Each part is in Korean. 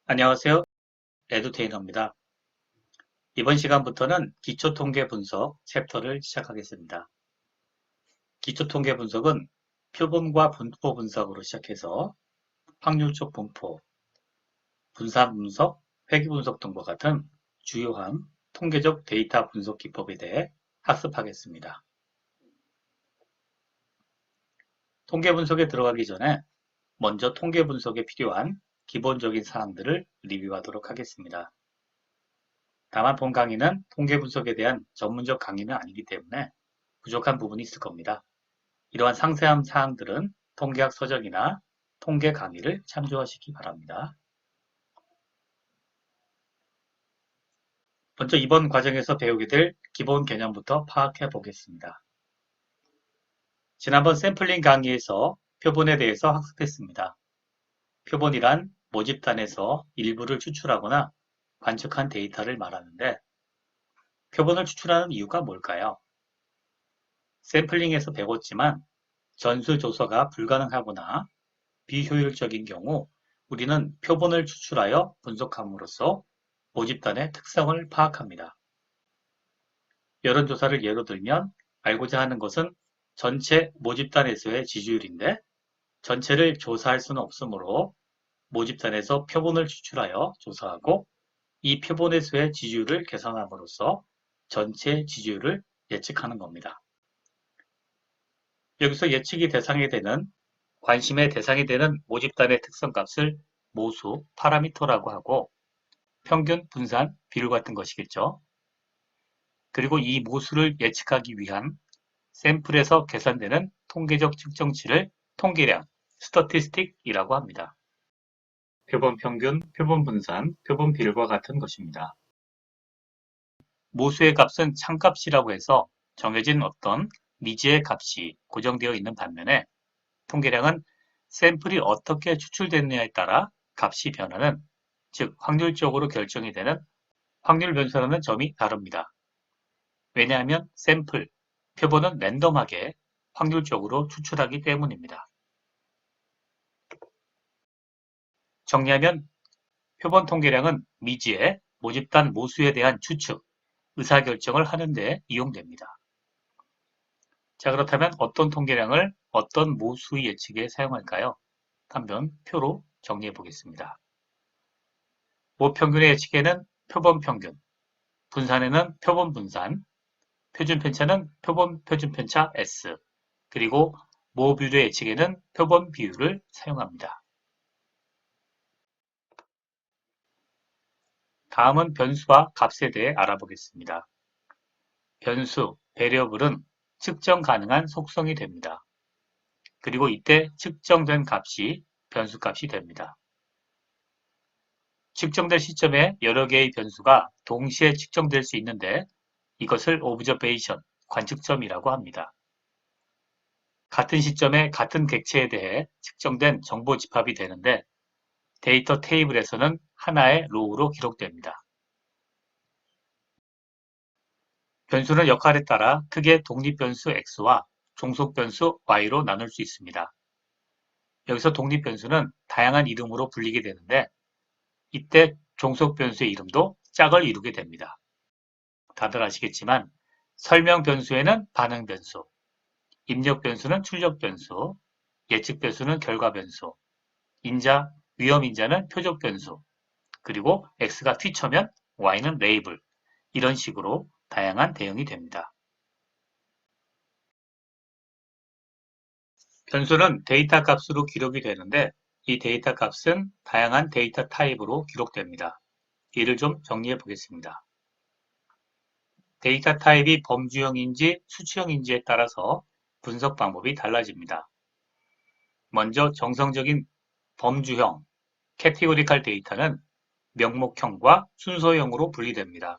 안녕하세요. 에듀테이너입니다. 이번 시간부터는 기초통계 분석 챕터를 시작하겠습니다. 기초통계 분석은 표본과 분포 분석으로 시작해서 확률적 분포, 분산 분석, 회귀 분석 등과 같은 주요한 통계적 데이터 분석 기법에 대해 학습하겠습니다. 통계 분석에 들어가기 전에 먼저 통계 분석에 필요한 기본적인 사항들을 리뷰하도록 하겠습니다. 다만 본 강의는 통계 분석에 대한 전문적 강의는 아니기 때문에 부족한 부분이 있을 겁니다. 이러한 상세한 사항들은 통계학 서적이나 통계 강의를 참조하시기 바랍니다. 먼저 이번 과정에서 배우게 될 기본 개념부터 파악해 보겠습니다. 지난번 샘플링 강의에서 표본에 대해서 학습했습니다. 표본이란 모집단에서 일부를 추출하거나 관측한 데이터를 말하는데 표본을 추출하는 이유가 뭘까요? 샘플링에서 배웠지만 전수조사가 불가능하거나 비효율적인 경우 우리는 표본을 추출하여 분석함으로써 모집단의 특성을 파악합니다. 여론조사를 예로 들면 알고자 하는 것은 전체 모집단에서의 지지율인데 전체를 조사할 수는 없으므로 모집단에서 표본을 추출하여 조사하고 이 표본에서의 지지율을 계산함으로써 전체 지지율을 예측하는 겁니다. 여기서 예측이 대상이 되는 관심의 대상이 되는 모집단의 특성값을 모수, 파라미터라고 하고 평균, 분산, 비율 같은 것이겠죠. 그리고 이 모수를 예측하기 위한 샘플에서 계산되는 통계적 측정치를 통계량, 스태티스틱이라고 합니다. 표본 평균, 표본 분산, 표본 비율과 같은 것입니다. 모수의 값은 참값이라고 해서 정해진 어떤 미지의 값이 고정되어 있는 반면에 통계량은 샘플이 어떻게 추출됐느냐에 따라 값이 변하는, 즉 확률적으로 결정이 되는 확률 변수라는 점이 다릅니다. 왜냐하면 샘플, 표본은 랜덤하게 확률적으로 추출하기 때문입니다. 정리하면 표본 통계량은 미지의 모집단 모수에 대한 추측, 의사결정을 하는 데 이용됩니다. 자, 그렇다면 어떤 통계량을 어떤 모수의 예측에 사용할까요? 한번 표로 정리해 보겠습니다. 모평균의 예측에는 표본 평균, 분산에는 표본 분산, 표준 편차는 표본 표준 편차 S, 그리고 모비율의 예측에는 표본 비율을 사용합니다. 다음은 변수와 값에 대해 알아보겠습니다. 변수, 베리어블은 측정 가능한 속성이 됩니다. 그리고 이때 측정된 값이 변수값이 됩니다. 측정될 시점에 여러 개의 변수가 동시에 측정될 수 있는데 이것을 오브저베이션, 관측점이라고 합니다. 같은 시점에 같은 객체에 대해 측정된 정보 집합이 되는데 데이터 테이블에서는 하나의 로우로 기록됩니다. 변수는 역할에 따라 크게 독립변수 X와 종속변수 Y로 나눌 수 있습니다. 여기서 독립변수는 다양한 이름으로 불리게 되는데 이때 종속변수의 이름도 짝을 이루게 됩니다. 다들 아시겠지만 설명변수에는 반응변수, 입력변수는 출력변수, 예측변수는 결과변수, 인자, 위험인자는 표적변수, 그리고 X가 튀쳐면 Y는 레이블, 이런 식으로 다양한 대응이 됩니다. 변수는 데이터 값으로 기록이 되는데 이 데이터 값은 다양한 데이터 타입으로 기록됩니다. 이를 좀 정리해 보겠습니다. 데이터 타입이 범주형인지 수치형인지에 따라서 분석 방법이 달라집니다. 먼저 정성적인 범주형, 캐티고리칼 데이터는 명목형과 순서형으로 분리됩니다.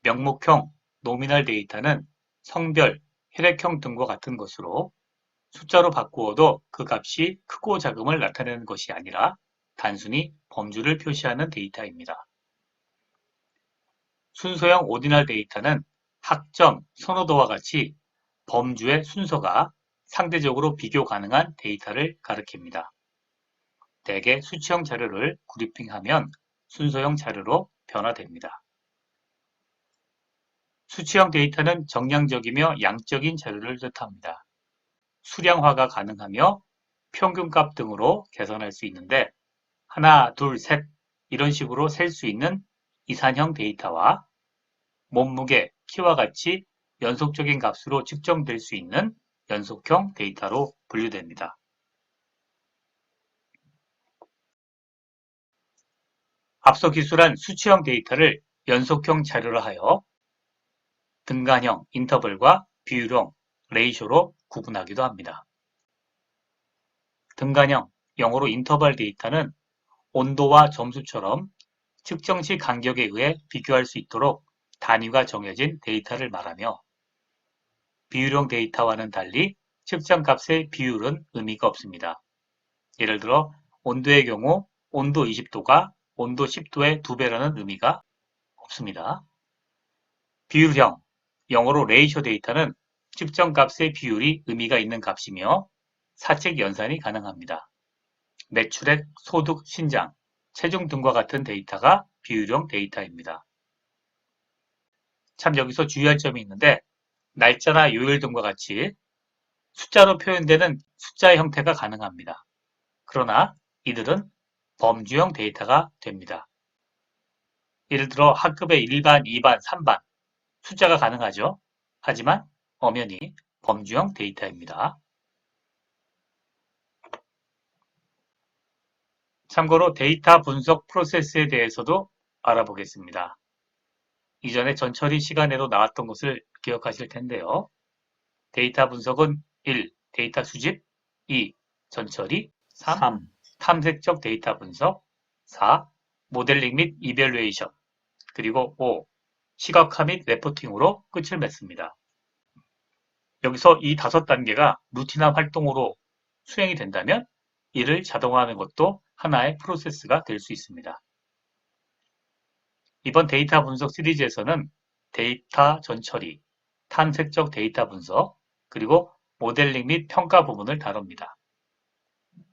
명목형, 노미널 데이터는 성별, 혈액형 등과 같은 것으로 숫자로 바꾸어도 그 값이 크고 작음을 나타내는 것이 아니라 단순히 범주를 표시하는 데이터입니다. 순서형 오디널 데이터는 학점, 선호도와 같이 범주의 순서가 상대적으로 비교 가능한 데이터를 가리킵니다. 대개 수치형 자료를 그룹핑하면 순서형 자료로 변화됩니다. 수치형 데이터는 정량적이며 양적인 자료를 뜻합니다. 수량화가 가능하며 평균값 등으로 계산할 수 있는데 하나, 둘, 셋 이런 식으로 셀 수 있는 이산형 데이터와 몸무게, 키와 같이 연속적인 값으로 측정될 수 있는 연속형 데이터로 분류됩니다. 앞서 기술한 수치형 데이터를 연속형 자료로 하여 등간형, 인터벌과 비율형, 레이쇼로 구분하기도 합니다. 등간형, 영어로 인터벌 데이터는 온도와 점수처럼 측정시 간격에 의해 비교할 수 있도록 단위가 정해진 데이터를 말하며 비율형 데이터와는 달리 측정값의 비율은 의미가 없습니다. 예를 들어 온도의 경우 온도 20도가 온도 10도의 2배라는 의미가 없습니다. 비율형, 영어로 레이쇼 데이터는 측정값의 비율이 의미가 있는 값이며 사책 연산이 가능합니다. 매출액, 소득, 신장, 체중 등과 같은 데이터가 비율형 데이터입니다. 참 여기서 주의할 점이 있는데 날짜나 요일 등과 같이 숫자로 표현되는 숫자의 형태가 가능합니다. 그러나 이들은 범주형 데이터가 됩니다. 예를 들어 학급의 1반, 2반, 3반 숫자가 가능하죠. 하지만 엄연히 범주형 데이터입니다. 참고로 데이터 분석 프로세스에 대해서도 알아보겠습니다. 이전에 전처리 시간에도 나왔던 것을 기억하실 텐데요. 데이터 분석은 1. 데이터 수집 2. 전처리 3. 탐색적 데이터 분석 4. 모델링 및 이밸루에이션 그리고 5. 시각화 및 레포팅으로 끝을 맺습니다. 여기서 이 5단계가 루틴화 활동으로 수행이 된다면 이를 자동화하는 것도 하나의 프로세스가 될 수 있습니다. 이번 데이터 분석 시리즈에서는 데이터 전처리, 탐색적 데이터 분석, 그리고 모델링 및 평가 부분을 다룹니다.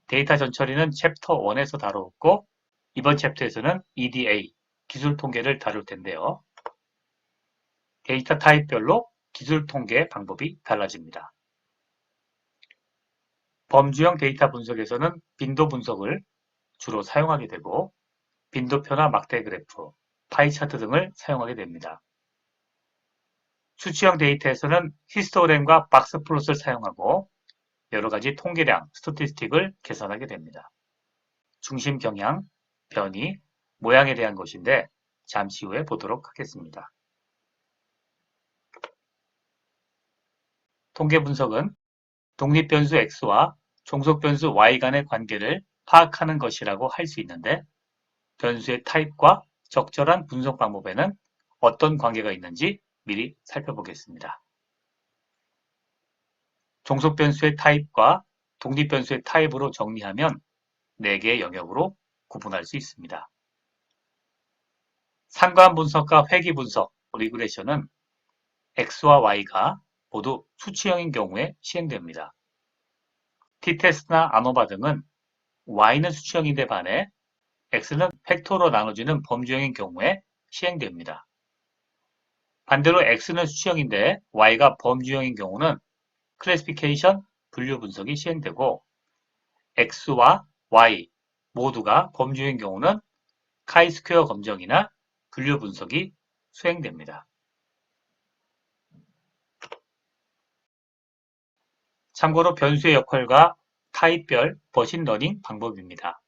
데이터 전처리는 챕터 1에서 다루었고 이번 챕터에서는 EDA, 기술 통계를 다룰 텐데요. 데이터 타입별로 기술 통계 방법이 달라집니다. 범주형 데이터 분석에서는 빈도 분석을 주로 사용하게 되고 빈도표나 막대 그래프, 파이 차트 등을 사용하게 됩니다. 수치형 데이터에서는 히스토그램과 박스 플롯을 사용하고 여러 가지 통계량, 스태티스틱을 계산하게 됩니다. 중심 경향, 변이, 모양에 대한 것인데 잠시 후에 보도록 하겠습니다. 통계 분석은 독립변수 x와 종속변수 y 간의 관계를 파악하는 것이라고 할 수 있는데 변수의 타입과 적절한 분석 방법에는 어떤 관계가 있는지 미리 살펴보겠습니다. 종속변수의 타입과 독립변수의 타입으로 정리하면 4개의 영역으로 구분할 수 있습니다. 상관 분석과 회귀 분석, 리그레션은 x와 y가 모두 수치형인 경우에 시행됩니다. t-테스트나 아노바 등은 y는 수치형인데 반해 x는 팩터로 나눠지는 범주형인 경우에 시행됩니다. 반대로 x는 수치형인데 y가 범주형인 경우는 클래시피케이션, 분류 분석이 시행되고 x와 y 모두가 범주인 경우는 카이-스퀘어 검정이나 분류 분석이 수행됩니다. 참고로 변수의 역할과 타입별 머신러닝 방법입니다.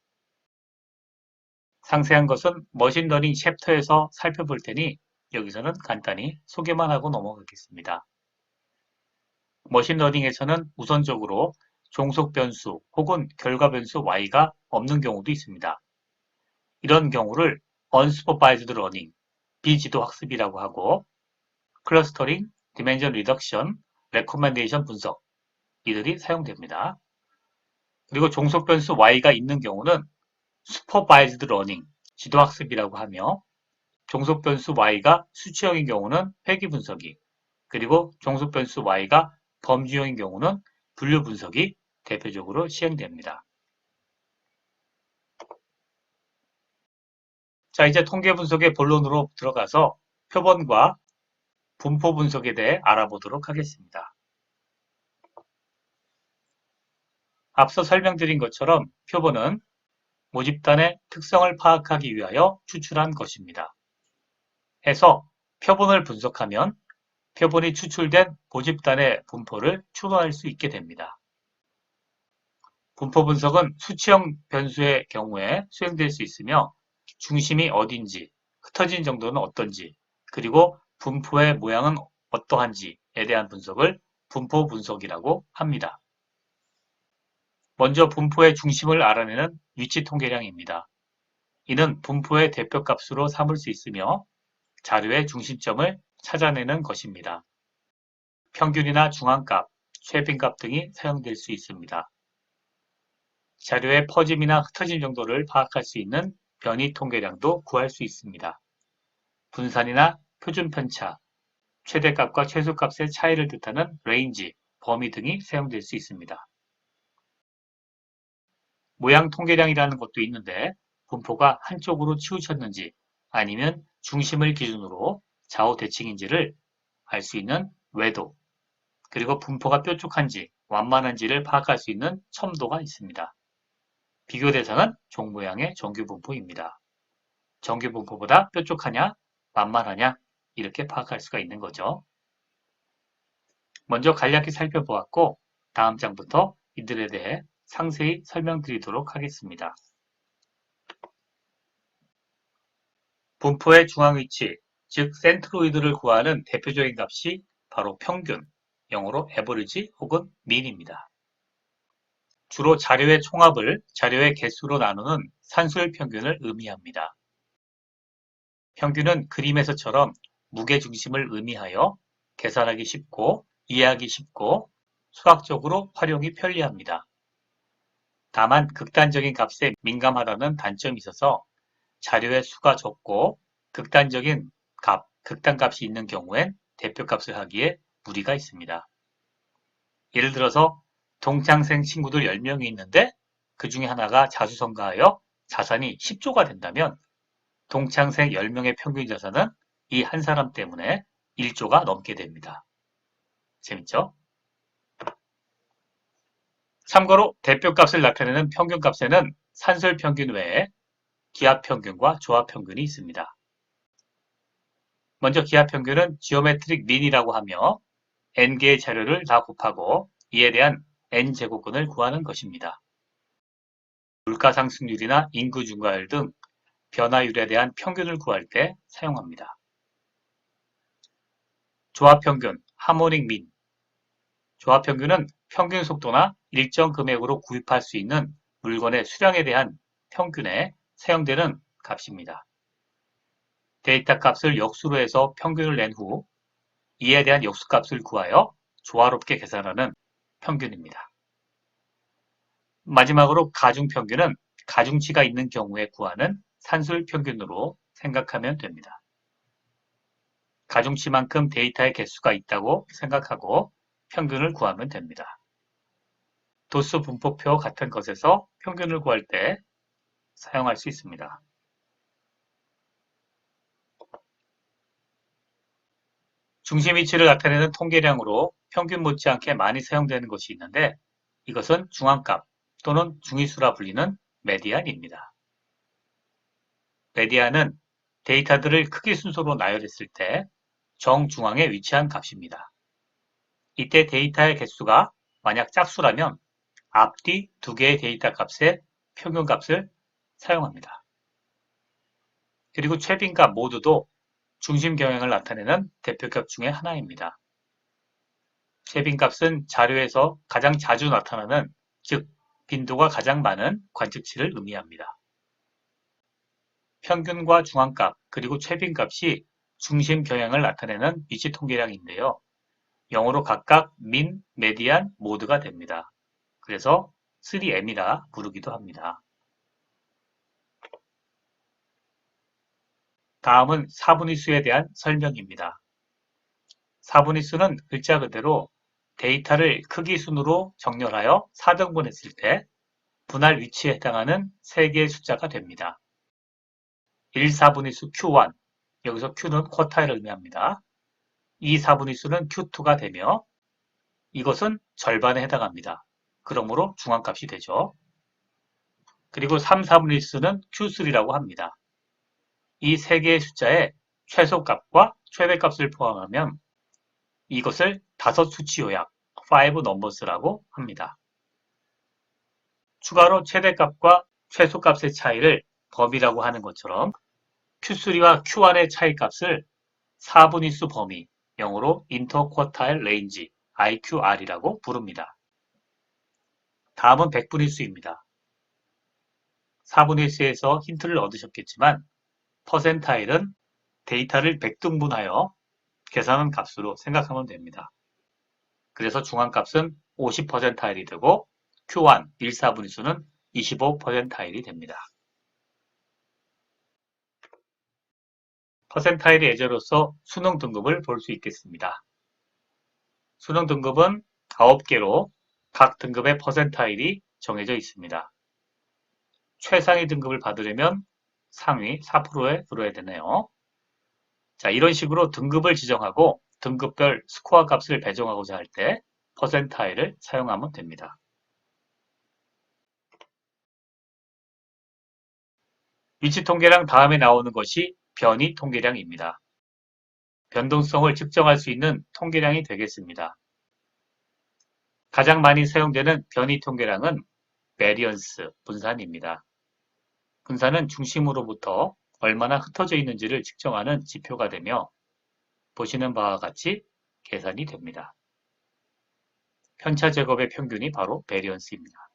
상세한 것은 머신러닝 챕터에서 살펴볼 테니 여기서는 간단히 소개만 하고 넘어가겠습니다. 머신러닝에서는 우선적으로 종속 변수 혹은 결과 변수 y가 없는 경우도 있습니다. 이런 경우를 unsupervised learning, 비지도 학습이라고 하고 클러스터링, 디멘전 리덕션, 레코멘데이션 분석 이들이 사용됩니다. 그리고 종속 변수 y가 있는 경우는 supervised learning, 지도 학습이라고 하며 종속 변수 y가 수치형인 경우는 회귀 분석이 그리고 종속 변수 y가 범주형인 경우는 분류 분석이 대표적으로 시행됩니다. 자, 이제 통계 분석의 본론으로 들어가서 표본과 분포 분석에 대해 알아보도록 하겠습니다. 앞서 설명드린 것처럼 표본은 모집단의 특성을 파악하기 위하여 추출한 것입니다. 해서 표본을 분석하면 표본이 추출된 모집단의 분포를 추론할 수 있게 됩니다. 분포 분석은 수치형 변수의 경우에 수행될 수 있으며 중심이 어딘지, 흩어진 정도는 어떤지, 그리고 분포의 모양은 어떠한지에 대한 분석을 분포 분석이라고 합니다. 먼저 분포의 중심을 알아내는 위치 통계량입니다. 이는 분포의 대표값으로 삼을 수 있으며 자료의 중심점을 찾아내는 것입니다. 평균이나 중앙값, 최빈값 등이 사용될 수 있습니다. 자료의 퍼짐이나 흩어짐 정도를 파악할 수 있는 변이 통계량도 구할 수 있습니다. 분산이나 표준 편차, 최대값과 최소값의 차이를 뜻하는 레인지, 범위 등이 사용될 수 있습니다. 모양 통계량이라는 것도 있는데 분포가 한쪽으로 치우쳤는지 아니면 중심을 기준으로 좌우 대칭인지를 알 수 있는 외도, 그리고 분포가 뾰족한지 완만한지를 파악할 수 있는 첨도가 있습니다. 비교 대상은 종모양의 정규분포입니다. 정규분포보다 뾰족하냐, 완만하냐 이렇게 파악할 수가 있는 거죠. 먼저 간략히 살펴보았고 다음 장부터 이들에 대해 상세히 설명드리도록 하겠습니다. 분포의 중앙위치, 즉 센트로이드를 구하는 대표적인 값이 바로 평균, 영어로 average 혹은 mean입니다. 주로 자료의 총합을 자료의 개수로 나누는 산술 평균을 의미합니다. 평균은 그림에서처럼 무게중심을 의미하여 계산하기 쉽고 이해하기 쉽고 수학적으로 활용이 편리합니다. 다만 극단적인 값에 민감하다는 단점이 있어서 자료의 수가 적고 극단적인 값, 극단값이 있는 경우엔 대표값을 하기에 무리가 있습니다. 예를 들어서 동창생 친구들 10명이 있는데 그 중에 하나가 자수성가하여 자산이 10조가 된다면 동창생 10명의 평균 자산은 이 한 사람 때문에 1조가 넘게 됩니다. 재밌죠? 참고로 대표값을 나타내는 평균값에는 산술평균 외에 기하평균과 조합평균이 있습니다. 먼저 기하평균은 지오메트릭 민이라고 하며 n개의 자료를 다 곱하고 이에 대한 n제곱근을 구하는 것입니다. 물가상승률이나 인구 증가율 등 변화율에 대한 평균을 구할 때 사용합니다. 조합평균, 하모닉 민. 조합평균은 평균 속도나 일정 금액으로 구입할 수 있는 물건의 수량에 대한 평균에 사용되는 값입니다. 데이터 값을 역수로 해서 평균을 낸 후 이에 대한 역수값을 구하여 조화롭게 계산하는 평균입니다. 마지막으로 가중평균은 가중치가 있는 경우에 구하는 산술평균으로 생각하면 됩니다. 가중치만큼 데이터의 개수가 있다고 생각하고 평균을 구하면 됩니다. 도수 분포표 같은 것에서 평균을 구할 때 사용할 수 있습니다. 중심 위치를 나타내는 통계량으로 평균 못지않게 많이 사용되는 것이 있는데 이것은 중앙값 또는 중위수라 불리는 메디안입니다. 메디안은 데이터들을 크기 순서로 나열했을 때 정중앙에 위치한 값입니다. 이때 데이터의 개수가 만약 짝수라면 앞뒤 두 개의 데이터 값의 평균값을 사용합니다. 그리고 최빈값 모두도 중심 경향을 나타내는 대표값 중의 하나입니다. 최빈값은 자료에서 가장 자주 나타나는, 즉 빈도가 가장 많은 관측치를 의미합니다. 평균과 중앙값 그리고 최빈값이 중심 경향을 나타내는 위치 통계량인데요. 영어로 각각 민, 메디안, 모드가 됩니다. 그래서 3M이라 부르기도 합니다. 다음은 사분위수에 대한 설명입니다. 사분위수는 글자 그대로 데이터를 크기 순으로 정렬하여 4등분했을 때 분할 위치에 해당하는 3개의 숫자가 됩니다. 1, 4분의수 Q1, 여기서 Q는 쿼타일을 의미합니다. 2, 4분의수는 Q2가 되며 이것은 절반에 해당합니다. 그러므로 중앙값이 되죠. 그리고 3, 4분의수는 Q3라고 합니다. 이 세 개의 숫자에 최소값과 최대값을 포함하면 이것을 다섯 수치 요약, 5 numbers라고 합니다. 추가로 최대값과 최소값의 차이를 범위라고 하는 것처럼 Q3와 Q1의 차이값을 4분위수 범위, 영어로 Interquartile Range, IQR이라고 부릅니다. 다음은 백분위수입니다. 4분위수에서 힌트를 얻으셨겠지만 퍼센타일은 데이터를 백등분하여 계산한 값으로 생각하면 됩니다. 그래서 중앙값은 50%타일이 되고 Q1, 1, 4분위수는 25%타일이 됩니다. 퍼센타일의 예제로서 수능 등급을 볼 수 있겠습니다. 수능 등급은 9개로 각 등급의 퍼센타일이 정해져 있습니다. 최상위 등급을 받으려면 상위 4%에 들어야 되네요. 자, 이런 식으로 등급을 지정하고 등급별 스코어 값을 배정하고자 할 때 퍼센타일을 사용하면 됩니다. 위치 통계량 다음에 나오는 것이 변이 통계량입니다. 변동성을 측정할 수 있는 통계량이 되겠습니다. 가장 많이 사용되는 변이 통계량은 베리언스, 분산입니다. 분산은 중심으로부터 얼마나 흩어져 있는지를 측정하는 지표가 되며 보시는 바와 같이 계산이 됩니다. 편차 제곱의 평균이 바로 베리언스입니다.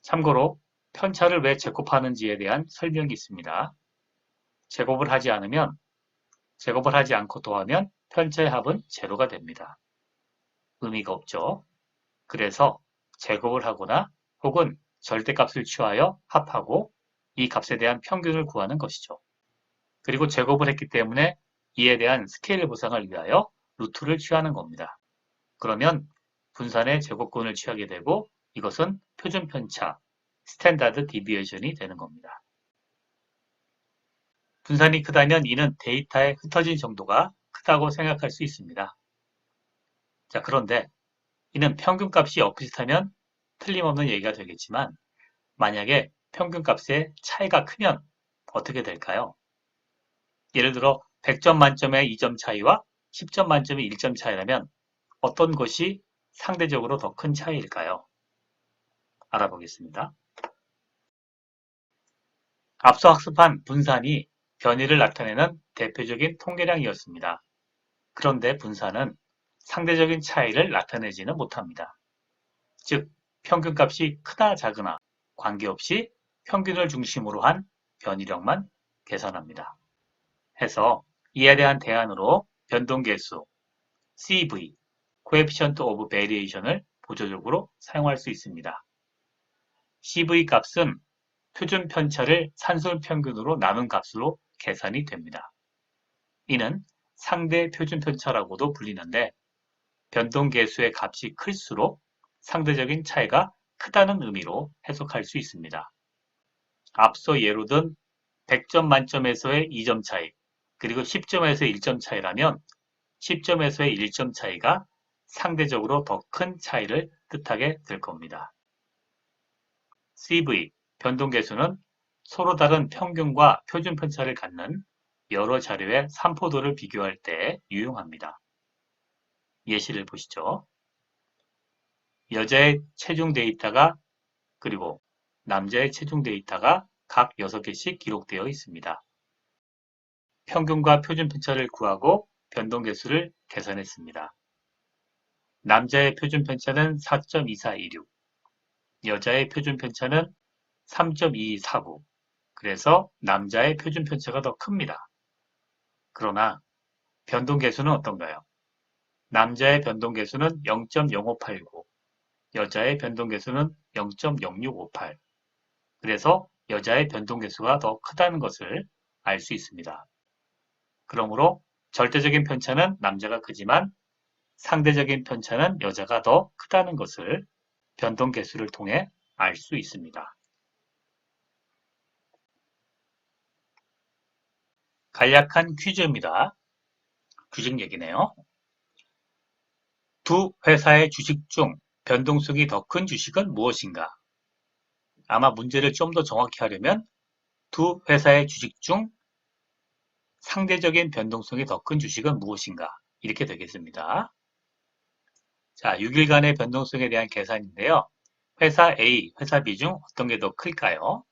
참고로 편차를 왜 제곱하는지에 대한 설명이 있습니다. 제곱을 하지 않고 더하면 편차의 합은 제로가 됩니다. 의미가 없죠. 그래서 제곱을 하거나 혹은 절대값을 취하여 합하고 이 값에 대한 평균을 구하는 것이죠. 그리고 제곱을 했기 때문에 이에 대한 스케일 보상을 위하여 루트를 취하는 겁니다. 그러면 분산의 제곱근을 취하게 되고 이것은 표준 편차, 스탠다드 디비에이션이 되는 겁니다. 분산이 크다면 이는 데이터에 흩어진 정도가 크다고 생각할 수 있습니다. 자, 그런데 이는 평균값이 엇비슷하면 틀림없는 얘기가 되겠지만 만약에 평균값의 차이가 크면 어떻게 될까요? 예를 들어 100점 만점에 2점 차이와 10점 만점에 1점 차이라면 어떤 것이 상대적으로 더 큰 차이일까요? 알아보겠습니다. 앞서 학습한 분산이 변이를 나타내는 대표적인 통계량이었습니다. 그런데 분산은 상대적인 차이를 나타내지는 못합니다. 즉, 평균값이 크다 작으나 관계없이 평균을 중심으로 한 변이력만 계산합니다. 해서 이에 대한 대안으로 변동계수 CV, Coefficient of Variation을 보조적으로 사용할 수 있습니다. CV 값은 표준 편차를 산술 평균으로 나눈 값으로 계산이 됩니다. 이는 상대 표준 편차라고도 불리는데 변동계수의 값이 클수록 상대적인 차이가 크다는 의미로 해석할 수 있습니다. 앞서 예로 든 100점 만점에서의 2점 차이, 그리고 10점에서의 1점 차이라면 10점에서의 1점 차이가 상대적으로 더 큰 차이를 뜻하게 될 겁니다. CV, 변동계수는 서로 다른 평균과 표준 편차를 갖는 여러 자료의 산포도를 비교할 때 유용합니다. 예시를 보시죠. 여자의 체중 데이터가 그리고 남자의 체중 데이터가 각 6개씩 기록되어 있습니다. 평균과 표준 편차를 구하고 변동계수를 계산했습니다. 남자의 표준 편차는 4.2426, 여자의 표준 편차는 3.2249, 그래서 남자의 표준 편차가 더 큽니다. 그러나 변동계수는 어떤가요? 남자의 변동계수는 0.0589, 여자의 변동계수는 0.0658, 그래서 여자의 변동계수가 더 크다는 것을 알 수 있습니다. 그러므로 절대적인 편차는 남자가 크지만 상대적인 편차는 여자가 더 크다는 것을 변동계수를 통해 알 수 있습니다. 간략한 퀴즈입니다. 주식 얘기네요. 두 회사의 주식 중 변동성이 더 큰 주식은 무엇인가? 아마 문제를 좀 더 정확히 하려면 두 회사의 주식 중 상대적인 변동성이 더 큰 주식은 무엇인가? 이렇게 되겠습니다. 자, 6일간의 변동성에 대한 계산인데요. 회사 A, 회사 B 중 어떤 게 더 클까요?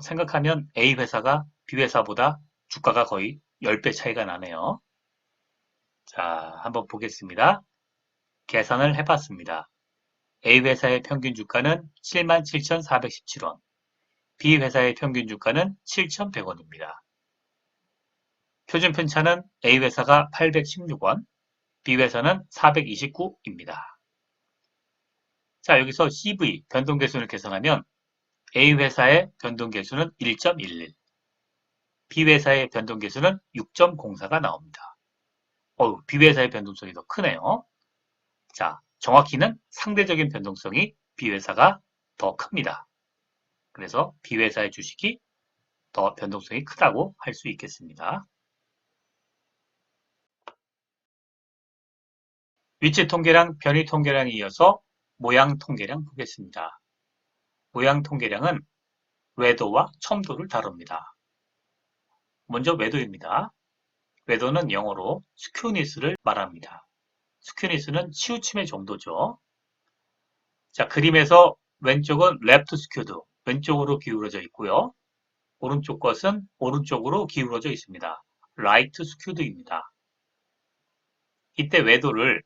생각하면 A 회사가 B 회사보다 주가가 거의 10배 차이가 나네요. 자, 한번 보겠습니다. 계산을 해봤습니다. A 회사의 평균 주가는 77,417원, B 회사의 평균 주가는 7,100원입니다. 표준 편차는 A 회사가 816원, B 회사는 429입니다. 자, 여기서 CV, 변동계수를 계산하면 A 회사의 변동계수는 1.11, B 회사의 변동계수는 6.04가 나옵니다. B 회사의 변동성이 더 크네요. 자, 정확히는 상대적인 변동성이 B 회사가 더 큽니다. 그래서 B 회사의 주식이 더 변동성이 크다고 할 수 있겠습니다. 위치 통계량, 변이 통계량에 이어서 모양 통계량 보겠습니다. 모양 통계량은 외도와 첨도를 다룹니다. 먼저 외도입니다. 외도는 영어로 스큐니스를 말합니다. 스큐니스는 치우침의 정도죠. 자, 그림에서 왼쪽은 left skewed, 왼쪽으로 기울어져 있고요. 오른쪽 것은 오른쪽으로 기울어져 있습니다. right skewed입니다. 이때 외도를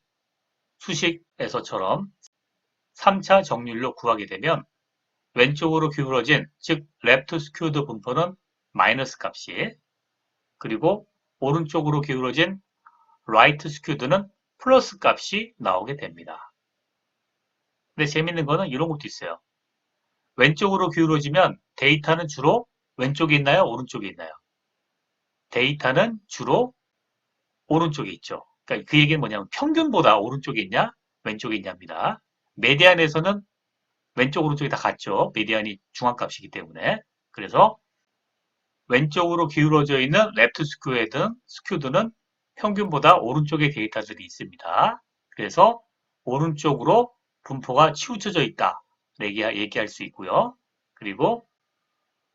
수식에서처럼 3차 정률로 구하게 되면 왼쪽으로 기울어진, 즉 left skewed 분포는 마이너스 값이, 그리고 오른쪽으로 기울어진 right skewed는 플러스 값이 나오게 됩니다. 근데 재밌는 거는 이런 것도 있어요. 왼쪽으로 기울어지면 데이터는 주로 왼쪽에 있나요? 오른쪽에 있나요? 데이터는 주로 오른쪽에 있죠. 그러니까 그 얘기는 뭐냐면 평균보다 오른쪽에 있냐? 왼쪽에 있냐입니다. 메디안에서는 왼쪽 오른쪽이 다 같죠. 메디안이 중앙값이기 때문에. 그래서 왼쪽으로 기울어져 있는 레프트 스큐드는 평균보다 오른쪽에 데이터들이 있습니다. 그래서 오른쪽으로 분포가 치우쳐져 있다. 얘기할 수 있고요. 그리고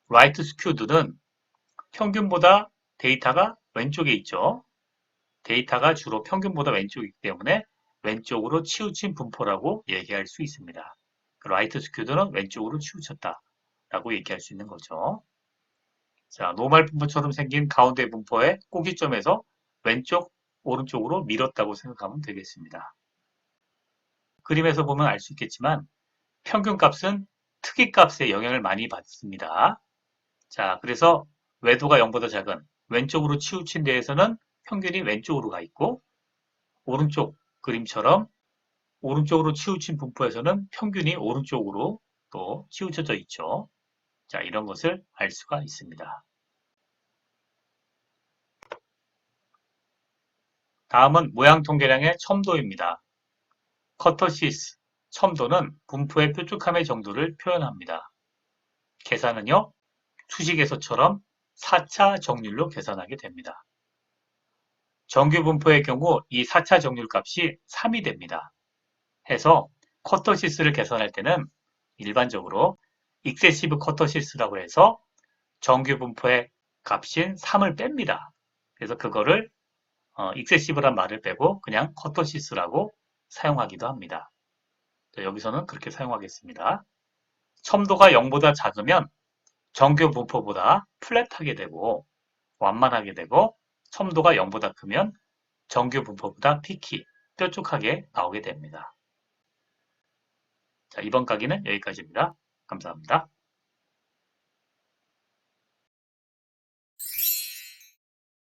라이트 스큐드는 평균보다 데이터가 왼쪽에 있죠. 데이터가 주로 평균보다 왼쪽이기 때문에 왼쪽으로 치우친 분포라고 얘기할 수 있습니다. 라이트 스큐드는 왼쪽으로 치우쳤다라고 얘기할 수 있는 거죠. 자, 노말 분포처럼 생긴 가운데 분포의 꼭지점에서 왼쪽, 오른쪽으로 밀었다고 생각하면 되겠습니다. 그림에서 보면 알 수 있겠지만 평균값은 특이값에 영향을 많이 받습니다. 자, 그래서 외도가 0보다 작은 왼쪽으로 치우친 데에서는 평균이 왼쪽으로 가 있고, 오른쪽 그림처럼 오른쪽으로 치우친 분포에서는 평균이 오른쪽으로 또 치우쳐져 있죠. 자, 이런 것을 알 수가 있습니다. 다음은 모양 통계량의 첨도입니다. 커터시스, 첨도는 분포의 뾰족함의 정도를 표현합니다. 계산은요, 수식에서처럼 4차 정률로 계산하게 됩니다. 정규 분포의 경우 이 4차 정률 값이 3이 됩니다. 해서 커터시스를 계산할 때는 일반적으로 익세시브 커터시스라고 해서 정규 분포의 값인 3을 뺍니다. 그래서 그거를 익세시브란 말을 빼고 그냥 커터시스라고 사용하기도 합니다. 여기서는 그렇게 사용하겠습니다. 첨도가 0보다 작으면 정규 분포보다 플랫하게 되고 완만하게 되고, 첨도가 0보다 크면 정규 분포보다 피키, 뾰족하게 나오게 됩니다. 자, 이번 강의는 여기까지입니다. 감사합니다.